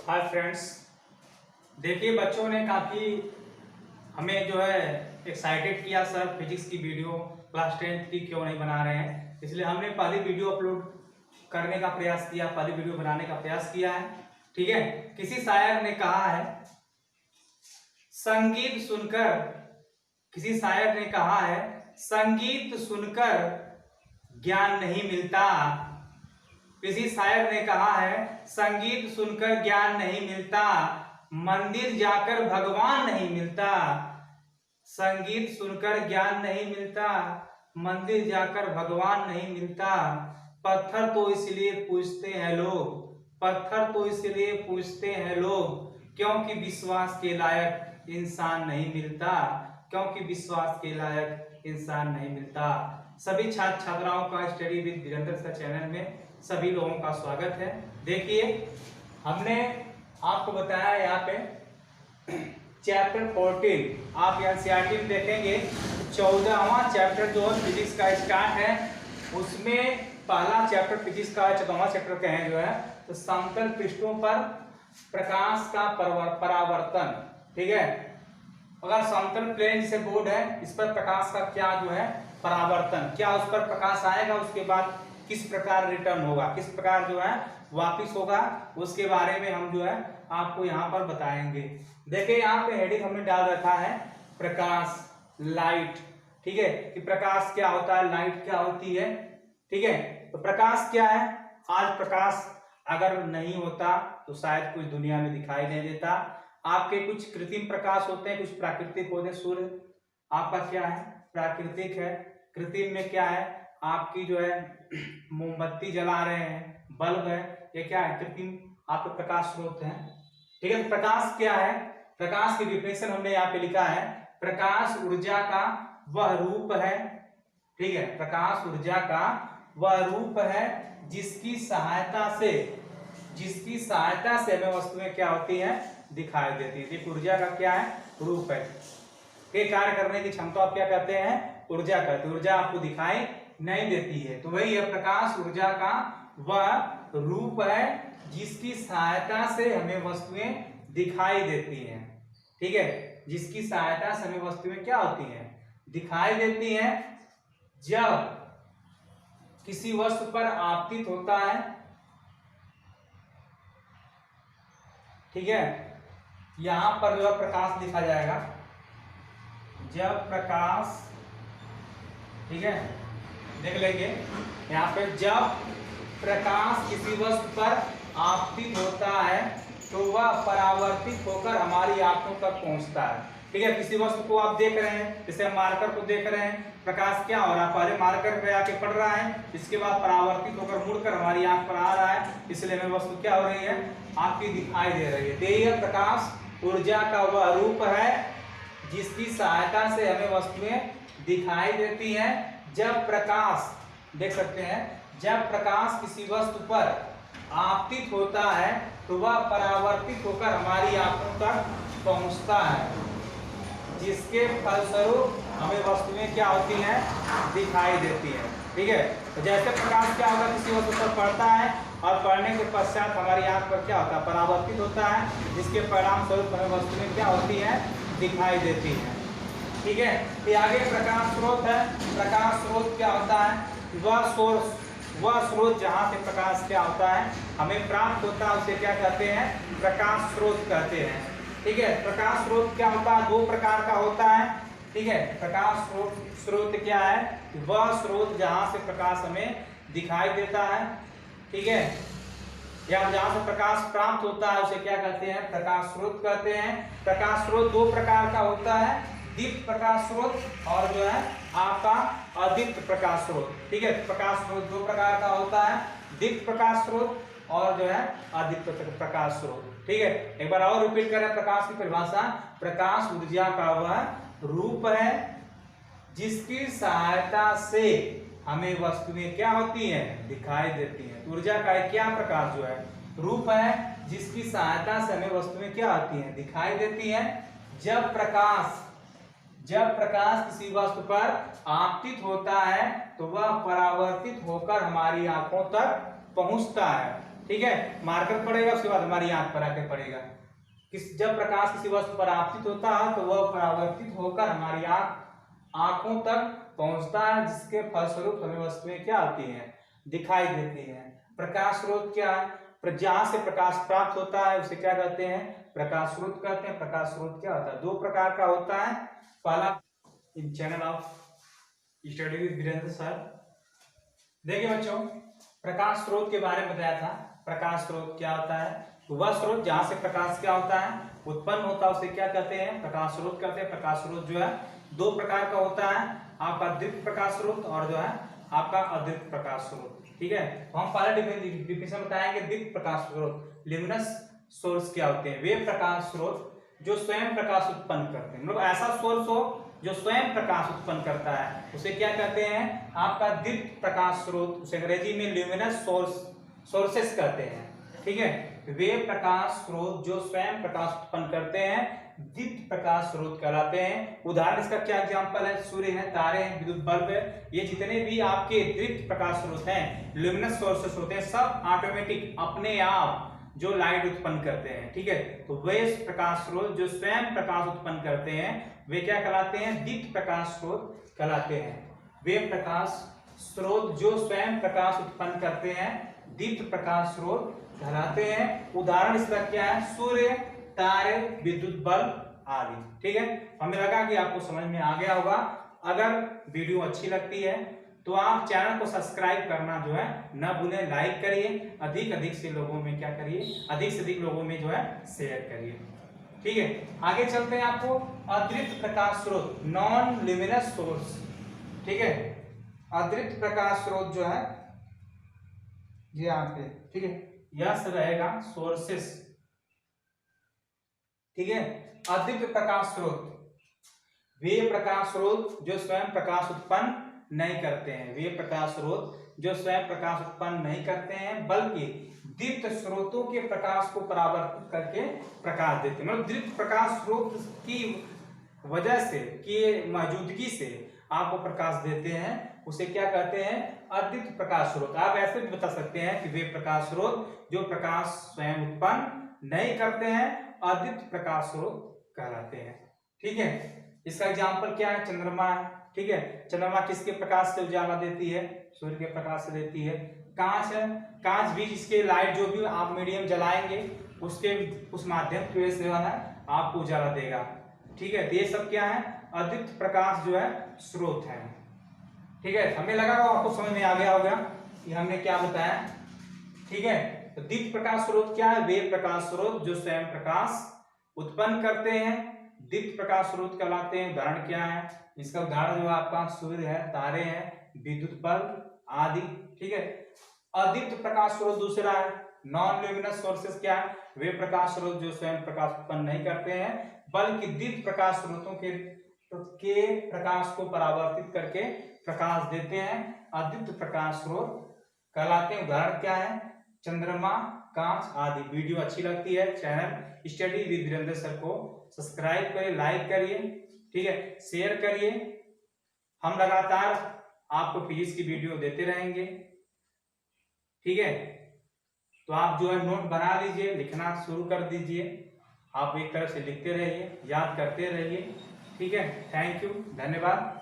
Hi friends, देखिए बच्चों ने काफ़ी हमें जो है एक्साइटेड किया। सर फिजिक्स की वीडियो क्लास 10th की क्यों नहीं बना रहे हैं, इसलिए हमने पहली वीडियो अपलोड करने का प्रयास किया, पहली वीडियो बनाने का प्रयास किया है। ठीक है, किसी शायर ने कहा है संगीत सुनकर, किसी शायर ने कहा है संगीत सुनकर ज्ञान नहीं मिलता। किसी शायर ने कहा है संगीत सुनकर ज्ञान नहीं मिलता, मंदिर जाकर भगवान नहीं मिलता। संगीत सुनकर ज्ञान नहीं मिलता, मंदिर जाकर भगवान नहीं मिलता। पत्थर तो इसलिए पूछते हैं लोग, पत्थर तो इसलिए पूछते हैं लोग, क्योंकि विश्वास के लायक इंसान नहीं मिलता, क्योंकि विश्वास के लायक इंसान नहीं मिलता। सभी छात्र छात्राओं का study with Virendra sir channel में सभी लोगों का स्वागत है। देखिए हमने आपको बताया यहाँ पे चैप्टर 14 आप एनसीईआरटी में देखेंगे 14वां चैप्टर जो है फिजिक्स का स्टार्ट है। उसमें पहला चैप्टर फिजिक्स का 14वां चैप्टर कहें जो है तो समतल पृष्ठों पर प्रकाश का परावर्तन। ठीक है, अगर समतल प्लेन जैसे बोर्ड है इस पर प्रकाश का क्या जो है परावर्तन, क्या उस पर प्रकाश आएगा, उसके बाद किस प्रकार रिटर्न होगा, किस प्रकार जो है वापिस होगा, उसके बारे में हम जो है आपको यहाँ पर बताएंगे। देखिए यहाँ पे हेडिंग हमने डाल रखा है प्रकाश, लाइट। ठीक है, कि प्रकाश क्या होता है, लाइट क्या होती है। ठीक है, तो प्रकाश क्या है। आज प्रकाश अगर नहीं होता तो शायद कुछ दुनिया में दिखाई नहीं देता। आपके कुछ कृत्रिम प्रकाश होते हैं, कुछ प्राकृतिक होते हैं। सूर्य आपका क्या है, प्राकृतिक है। कृत्रिम में क्या है, आपकी जो है मोमबत्ती जला रहे हैं, बल्ब है, ये क्या है, कृत्रिम आपके प्रकाश स्रोत है। ठीक है, तो प्रकाश क्या है, प्रकाश की डिफिनेशन हमने यहाँ पे लिखा है प्रकाश ऊर्जा का वह रूप है। ठीक है, प्रकाश ऊर्जा का वह रूप है जिसकी सहायता से हमें वस्तुएं क्या होती हैं, दिखाई देती है। एक ऊर्जा का क्या है, रूप है। के कार्य करने की क्षमता आप क्या कहते हैं, ऊर्जा कहते हैं। ऊर्जा आपको दिखाई नहीं देती है, तो वही है प्रकाश ऊर्जा का वह रूप है जिसकी सहायता से हमें वस्तुएं दिखाई देती हैं। ठीक है, जिसकी सहायता से हमें वस्तुएं क्या होती हैं, दिखाई देती हैं। जब किसी वस्तु पर आपतित होता है, ठीक है, यहां पर जो प्रकाश लिखा जाएगा, जब प्रकाश, ठीक है, देख लेंगे यहाँ पे, जब प्रकाश किसी वस्तु पर आपतित होता है तो वह परावर्तित होकर हमारी आंखों तक पहुंचता है। ठीक है, किसी वस्तु को आप देख रहे हैं, जैसे मार्कर को देख रहे हैं, प्रकाश क्या हो रहा है, पहले मार्कर पे आके पड़ रहा है, इसके बाद परावर्तित होकर मुड़कर हमारी आंख पर आ रहा है, इसलिए हमें वस्तु क्या हो रही है, आपकी दिखाई दे रही है। तो यह प्रकाश ऊर्जा का वह रूप है जिसकी सहायता से हमें वस्तुएं दिखाई देती हैं। जब प्रकाश, देख सकते हैं, जब प्रकाश किसी वस्तु पर आपतित होता है तो वह परावर्तित होकर हमारी आंखों तक पहुंचता है, जिसके फलस्वरूप हमें वस्तुएं क्या होती हैं, दिखाई देती हैं। ठीक है, तो जैसे प्रकाश क्या होगा, किसी वस्तु पर पड़ता है और पड़ने के पश्चात हमारी आंख पर क्या होता है, परावर्तित होता है, जिसके परिणाम स्वरूप हमें वस्तुएं क्या होती हैं, दिखाई देती हैं। ठीक है, ये आगे प्रकाश स्रोत है। प्रकाश स्रोत क्या होता है, वह स्रोत जहां से प्रकाश क्या होता है हमें प्राप्त होता है, उसे क्या कहते हैं, प्रकाश स्रोत कहते हैं। ठीक है, प्रकाश स्रोत क्या होता है, दो प्रकार का होता है। ठीक है, प्रकाश स्रोत क्या है, वह स्रोत जहां से प्रकाश हमें दिखाई देता है। ठीक है, या जहां से प्रकाश प्राप्त होता है उसे क्या कहते हैं, प्रकाश स्रोत कहते हैं। प्रकाश स्रोत दो प्रकार का होता है, दीप्त प्रकाश स्रोत और जो है आपका अदीप्त प्रकाश स्रोत। ठीक है, प्रकाश स्रोत दो प्रकार का होता है, दीप्त प्रकाश स्रोत और जो है अदीप्त प्रकाश स्रोत। ठीक है, एक बार और रिपीट करें प्रकाश की परिभाषा, प्रकाश ऊर्जा का वह रूप है जिसकी सहायता से हमें वस्तुएं क्या होती हैं, दिखाई देती हैं। ऊर्जा का क्या प्रकार जो है, रूप है जिसकी सहायता से हमें वस्तुएं क्या होती हैं, दिखाई देती हैं। जब प्रकाश किसी वस्तु पर आपतित होता है तो वह परावर्तित होकर हमारी आंखों तक पहुंचता है, ठीक है, मार्कर पड़ेगा, उसके बाद हमारी आंख पर आके पड़ेगा। जब प्रकाश किसी वस्तु पर आपतित होता है तो वह परावर्तित होकर हमारी आंखों तक पहुंचता है, जिसके फलस्वरूप हमें वस्तुएं क्या होती हैं, दिखाई देती हैं। प्रकाश स्रोत क्या है? जहां से प्रकाश प्राप्त होता है उसे क्या कहते हैं, प्रकाश स्रोत कहते हैं। प्रकाश स्रोत क्या होता है, दो प्रकार का होता है। पहला, in channel of study with Virendra sir. देखिए बच्चों, प्रकाश स्रोत के बारे में बताया था। प्रकाश स्रोत क्या होता है, वह स्रोत जहां से प्रकाश क्या होता है, उत्पन्न होता है, उसे क्या कहते हैं, प्रकाश स्रोत कहते हैं। प्रकाश स्रोत जो है दो प्रकार का होता है, आपका दीप्त प्रकाश स्रोत और जो है आपका अदीप्त प्रकाश स्रोत। ठीक है, तो हम पहले डिफिनेशन बताएंगे। दीप्त प्रकाश स्रोत, ल्यूमिनस सोर्स क्या होते हैं, वे प्रकाश स्रोत जो स्वयं प्रकाश उत्पन्न करते हैं। मतलब ऐसा सोर्स हो जो स्वयं प्रकाश उत्पन्न करता है, उसे क्या कहते हैं, आपका दीप्त प्रकाश स्रोत। उसे अंग्रेजी में ल्यूमिनस सोर्सेस कहते हैं। ठीक है, वे प्रकाश स्रोत जो स्वयं प्रकाश उत्पन्न करते हैं दीप्त प्रकाश स्रोत कहलाते हैं। उदाहरण इसका क्या एग्जांपल है, सूर्य है, तारे हैं, विद्युत बल्ब है। ये जितने भी आपके दीप्त प्रकाश स्रोत हैं, ल्यूमिनस सोर्सेस होते हैं, सब ऑटोमेटिक अपने आप जो लाइट उत्पन्न करते हैं। ठीक है, तो वे प्रकाश स्रोत जो स्वयं प्रकाश उत्पन्न करते हैं वे क्या कहलाते हैं, दीप्त प्रकाश स्रोत कहलाते हैं। वे प्रकाश स्रोत जो स्वयं प्रकाश उत्पन्न करते हैं दीप्त प्रकाश स्रोत कहलाते हैं। उदाहरण इसका क्या है, सूर्य, तारे, विद्युत बल्ब आदि। ठीक है, हमें लगा कि आपको समझ में आ गया होगा। अगर वीडियो अच्छी लगती है तो आप चैनल को सब्सक्राइब करना जो है न भूलें, लाइक करिए, अधिक से लोगों में क्या करिए, अधिक से अधिक लोगों में जो है शेयर करिए। ठीक है, आगे चलते हैं। आपको अतिरिक्त प्रकाश स्रोत, नॉन ल्यूमिनस सोर्स। ठीक है, अतिरिक्त प्रकाश स्रोत जो है ये यहाँ पे, ठीक है, यह रहेगा सोर्सेस। ठीक है, अतिरिक्त प्रकाश स्रोत वे प्रकाश स्रोत जो स्वयं प्रकाश उत्पन्न नहीं करते हैं। वे प्रकाश स्रोत जो स्वयं प्रकाश उत्पन्न नहीं करते हैं बल्कि दीप्त स्रोतों के प्रकाश को परावर्तित करके प्रकाश देते हैं। मतलब दीप्त प्रकाश स्रोत की वजह से, की मौजूदगी से आपको प्रकाश देते हैं, उसे क्या कहते हैं, अदीप्त प्रकाश स्रोत। आप ऐसे भी बता सकते हैं कि वे प्रकाश स्रोत जो प्रकाश स्वयं उत्पन्न नहीं करते हैं अदीप्त प्रकाश स्रोत कहलाते हैं। ठीक है, इसका एग्जाम्पल क्या है, चंद्रमा है। ठीक है, चंद्रमा किसके प्रकाश से उजाला देती है, सूर्य के प्रकाश से देती है। कांच है, कांच भी इसके लाइट जो भी आप मीडियम जलाएंगे उसके उस माध्यम की वजह से आपको उजाला देगा। ठीक है, तो ये सब क्या है, अदीप्त प्रकाश जो है स्रोत है। ठीक है, हमें लगा आपको समझ में आ गया होगा कि हमने क्या बताया। ठीक है, तो दीप्त प्रकाश स्रोत क्या है, वे प्रकाश स्रोत जो स्वयं प्रकाश उत्पन्न करते हैं दीप्त प्रकाश स्रोत कहलाते हैं। उदाहरण क्या है, इसका उदाहरण जो आपका सूर्य है, तारे हैं, विद्युत बल्ब आदि। ठीक है, अदीप्त प्रकाश स्रोत दूसरा है, नॉन ल्यूमिनस सोर्सेस क्या है, वे प्रकाश स्रोत जो स्वयं प्रकाश उत्पन्न नहीं करते हैं बल्कि दीप्त प्रकाश स्रोतों के प्रकाश को परावर्तित करके प्रकाश देते हैं, अदीप्त प्रकाश स्रोत कहलाते हैं। उदाहरण क्या है, चंद्रमा, कांच आदि। वीडियो अच्छी लगती है channel study with Virendra sir को सब्सक्राइब करिए, लाइक करिए, ठीक है, शेयर करिए। हम लगातार आपको फिजिक्स की वीडियो देते रहेंगे। ठीक है, तो आप जो है नोट बना लीजिए, लिखना शुरू कर दीजिए। आप एक तरफ से लिखते रहिए, याद करते रहिए। ठीक है, थैंक यू, धन्यवाद।